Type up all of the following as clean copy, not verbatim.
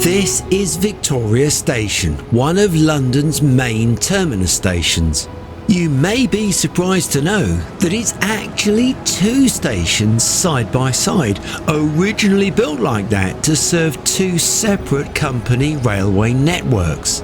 This is Victoria Station, one of London's main terminus stations. You may be surprised to know that it's actually two stations side by side, originally built like that to serve two separate company railway networks.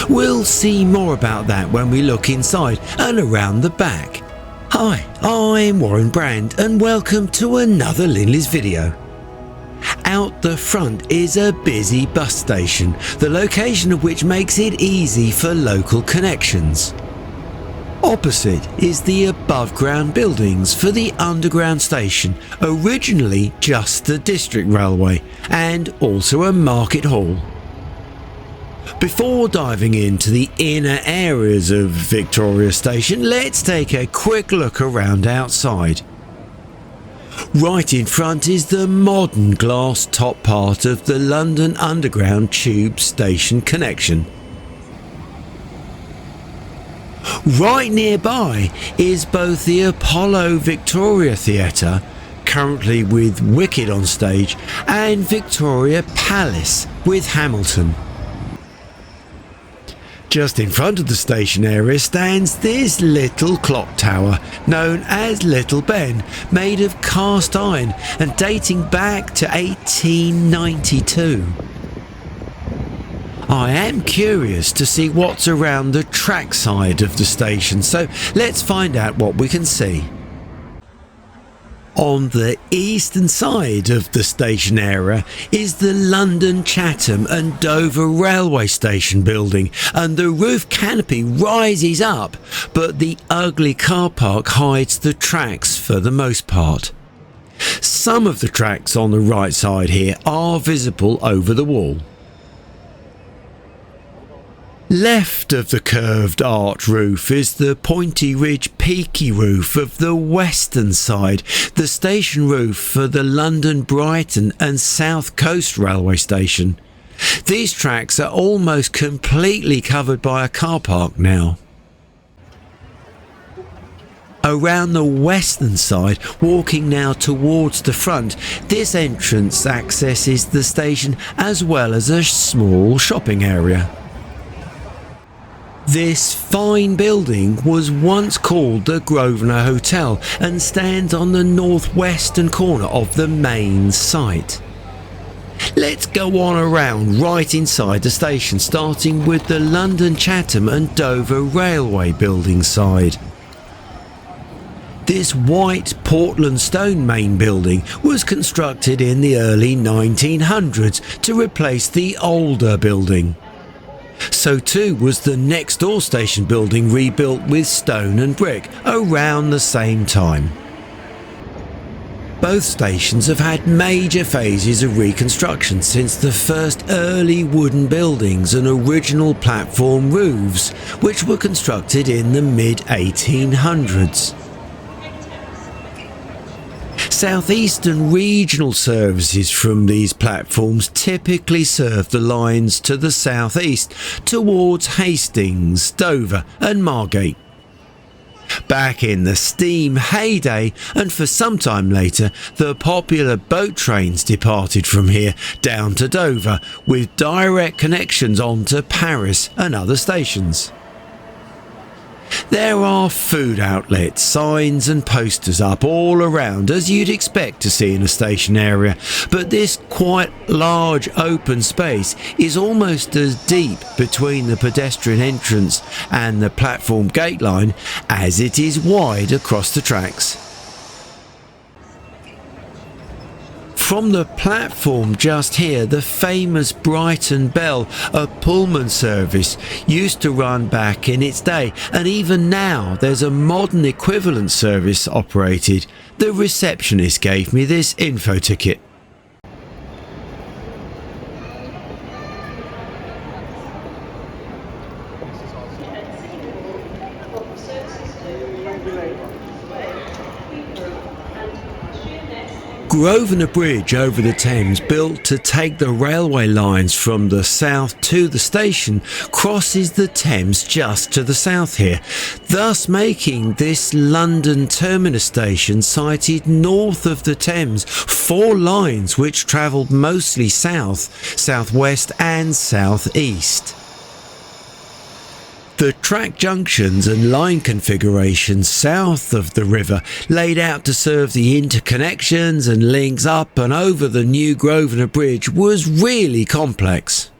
We'll see more about that when we look inside and around the back. Hi, I'm Warren Brand and welcome to another Linleys video. Out the front is a busy bus station, the location of which makes it easy for local connections. Opposite is the above ground buildings for the underground station, originally just the district railway, and also a market hall. Before diving into the inner areas of Victoria Station, let's take a quick look around outside. Right in front is the modern glass top part of the London Underground Tube station connection. Right nearby is both the Apollo Victoria Theatre, currently with Wicked on stage, and Victoria Palace with Hamilton. Just in front of the station area stands this little clock tower, known as Little Ben, made of cast iron and dating back to 1892. I am curious to see what's around the track side of the station, so let's find out what we can see. On the eastern side of the station area is the London Chatham and Dover Railway Station building, and the roof canopy rises up, but the ugly car park hides the tracks for the most part. Some of the tracks on the right side here are visible over the wall. Left of the curved arch roof is the pointy ridge peaky roof of the western side, the station roof for the London Brighton and South Coast Railway Station. These tracks are almost completely covered by a car park now. Around the western side, walking now towards the front, this entrance accesses the station as well as a small shopping area. This fine building was once called the Grosvenor Hotel and stands on the northwestern corner of the main site. Let's go on around right inside the station, starting with the London Chatham and Dover Railway building side. This white Portland stone main building was constructed in the early 1900s to replace the older building. So too was the next door station building, rebuilt with stone and brick around the same time. Both stations have had major phases of reconstruction since the first early wooden buildings and original platform roofs, which were constructed in the mid-1800s. Southeastern regional services from these platforms typically serve the lines to the southeast towards Hastings, Dover and Margate. Back in the steam heyday, and for some time later, the popular boat trains departed from here down to Dover with direct connections on to Paris and other stations. There are food outlets, signs and posters up all around, as you'd expect to see in a station area, but this quite large open space is almost as deep between the pedestrian entrance and the platform gate line as it is wide across the tracks. From the platform just here, the famous Brighton Bell, a Pullman service, used to run back in its day, and even now there's a modern equivalent service operated. The receptionist gave me this info ticket. Grosvenor Bridge over the Thames, built to take the railway lines from the south to the station, crosses the Thames just to the south here, thus making this London Terminus station sited north of the Thames, 4 lines which travelled mostly south, southwest and southeast. The track junctions and line configurations south of the river, laid out to serve the interconnections and links up and over the new Grosvenor Bridge, was really complex.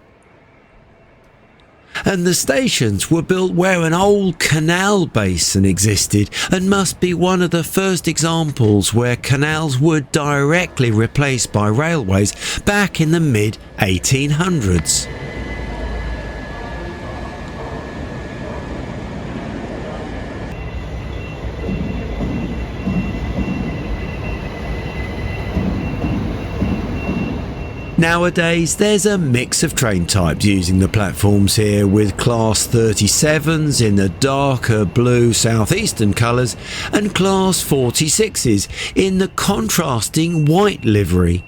And the stations were built where an old canal basin existed, and must be one of the first examples where canals were directly replaced by railways back in the mid-1800s. Nowadays, there's a mix of train types using the platforms here, with Class 37s in the darker blue southeastern colours and Class 46s in the contrasting white livery.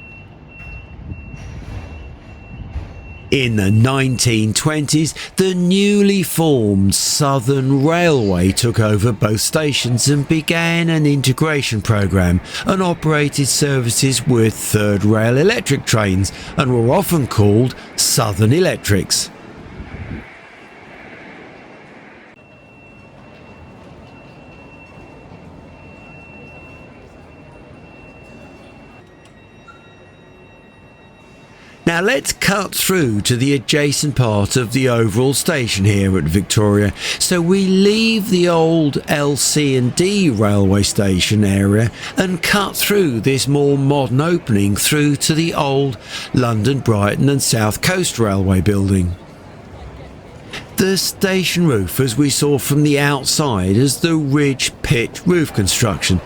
In the 1920s, the newly formed Southern Railway took over both stations and began an integration programme and operated services with third rail electric trains, and were often called Southern Electrics. Now let's cut through to the adjacent part of the overall station here at Victoria. So we leave the old LC&D railway station area and cut through this more modern opening through to the old London, Brighton and South Coast Railway building. The station roof, as we saw from the outside, is the ridge pitch roof construction.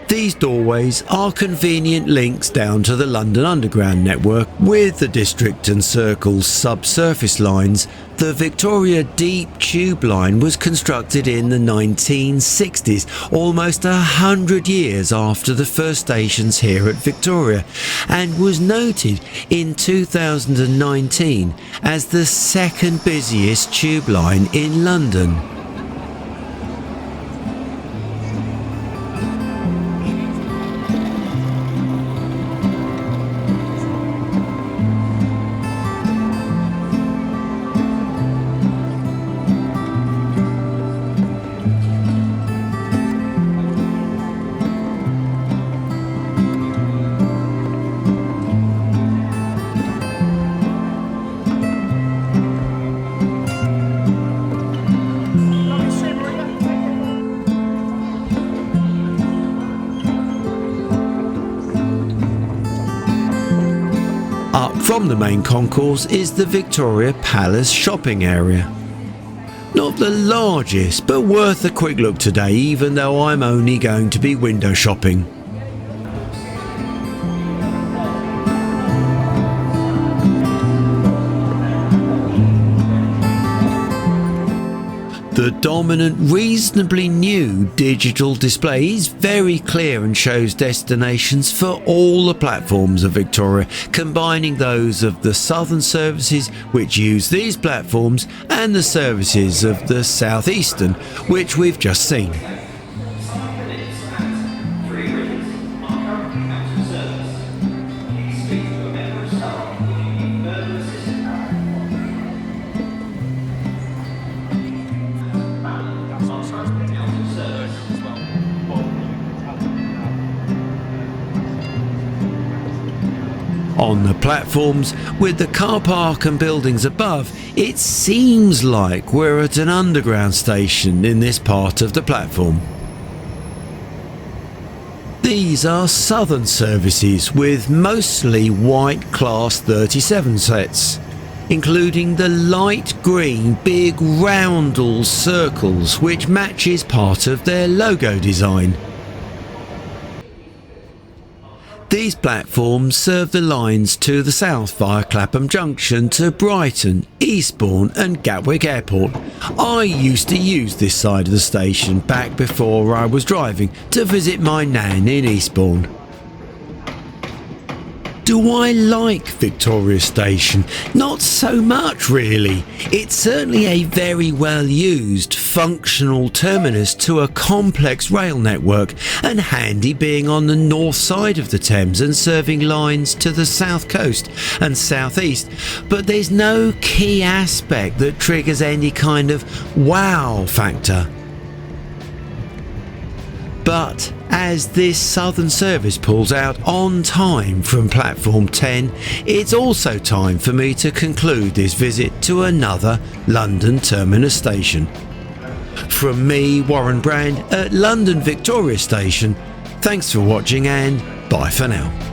These doorways are convenient links down to the London Underground network with the District and Circle subsurface lines. The Victoria Deep Tube Line was constructed in the 1960s, almost 100 years after the first stations here at Victoria, and was noted in 2019 as the second busiest tube line in London. Up from the main concourse is the Victoria Palace shopping area. Not the largest, but worth a quick look today, even though I'm only going to be window shopping. The dominant, reasonably new digital display is very clear and shows destinations for all the platforms of Victoria, combining those of the southern services which use these platforms and the services of the southeastern, which we've just seen. On the platforms, with the car park and buildings above, it seems like we're at an underground station in this part of the platform. These are southern services with mostly white Class 37 sets, including the light green big roundel circles which matches part of their logo design. These platforms serve the lines to the south via Clapham Junction to Brighton, Eastbourne and Gatwick Airport. I used to use this side of the station back before I was driving to visit my nan in Eastbourne. Do I like Victoria Station? Not so much really. It's certainly a very well used, functional terminus to a complex rail network, and handy being on the north side of the Thames and serving lines to the south coast and southeast, but there's no key aspect that triggers any kind of wow factor. But as this southern service pulls out on time from platform 10, it's also time for me to conclude this visit to another London terminus station. From me, Warren Brand, at London Victoria Station, thanks for watching and bye for now.